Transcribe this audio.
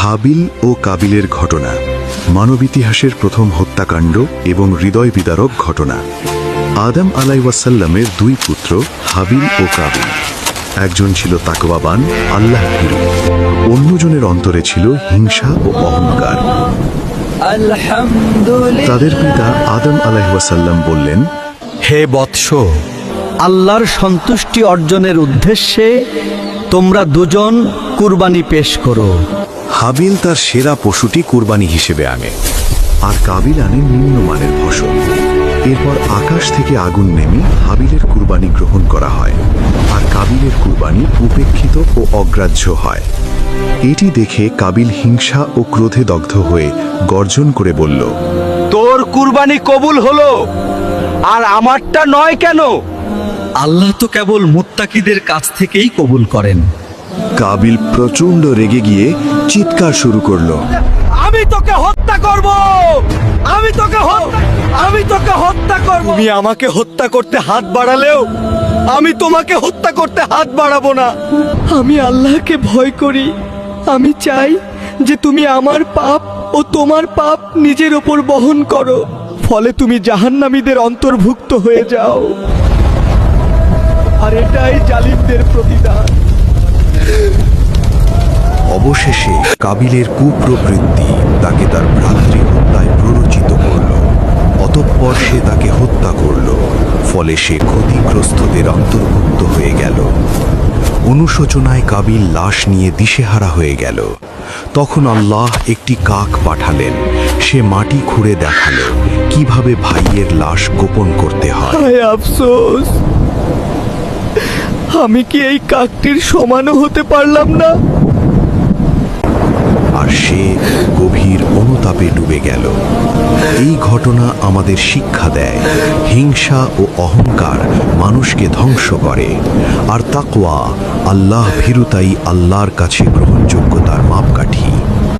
হাবিল ও কাবিলের ঘটনা মানবিতিহাসের প্রথম হত্যাকাণ্ড এবং হৃদয় বিদারক ঘটনা। আদম আলাইহিসসালামের দুই পুত্র হাবিল ও কাবিল। একজন ছিল তাকওয়াবান, আল্লাহ ভীরু, অন্যজনের অন্তরে ছিল হিংসা ও অহংকার। তাদের পিতা আদম আলাইহিসসালাম বললেন, হে বৎস, আল্লাহর সন্তুষ্টি অর্জনের উদ্দেশ্যে তোমরা দুজন কুরবানি পেশ করো। হাবিল তার সেরা পশুটি কুরবানি হিসেবে আনে, আর কাবিল আনে নিম্নমানের ফসল। এরপর আকাশ থেকে আগুন নেমে হাবিলের কুরবানি গ্রহণ করা হয়, আর কাবিলের কুরবানি উপেক্ষিত ও অগ্রাহ্য হয়। এটি দেখে কাবিল হিংসা ও ক্রোধে দগ্ধ হয়ে গর্জন করে বলল, তোর কুরবানি কবুল হলো, আর আমারটা নয় কেন? আল্লাহ তো কেবল মুত্তাকিদের কাছ থেকেই কবুল করেন। কাবিল প্রচণ্ড রেগে গিয়ে চিৎকার শুরু করলো, আমি তোকে হত্যা করব, আমি তোকে হত্যা করব। তুমি আমাকে হত্যা করতে হাত বাড়ালেও আমি তোমাকে হত্যা করতে হাত বাড়াবো না। আমি আল্লাহকে ভয় করি। আমি চাই যে তুমি আমার পাপ ও তোমার পাপ নিজের ওপর বহন করো, ফলে তুমি জাহান্নামীদের অন্তর্ভুক্ত হয়ে যাও। আর এটাই জালিমদের প্রতিদান। অবশেষে কাবিলের কুপ্রবৃত্তি তাকে তার ভ্রাতৃ হত্যায় প্ররোচিত করল। অতঃপর সে তাকে হত্যা করল, ফলে সে ক্ষতিগ্রস্তদের অন্তর্ভুক্ত হয়ে গেল। অনুশোচনায় কাবিল লাশ নিয়ে দিশেহারা হয়ে গেল। তখন আল্লাহ একটি কাক পাঠালেন। সে মাটি খুঁড়ে দেখালো কিভাবে ভাইয়ের লাশ গোপন করতে হয়। হায় আফসোস, আমি কি এই কাকটির সমানও হতে পারলাম না? আর সে গভীর অনুতাপে ডুবে গেল। এই ঘটনা আমাদের শিক্ষা দেয়, হিংসা ও অহংকার মানুষকে ধ্বংস করে, আর তাকওয়া, আল্লাহ ভীরুতাই আল্লাহর কাছে গ্রহণযোগ্যতার মাপ।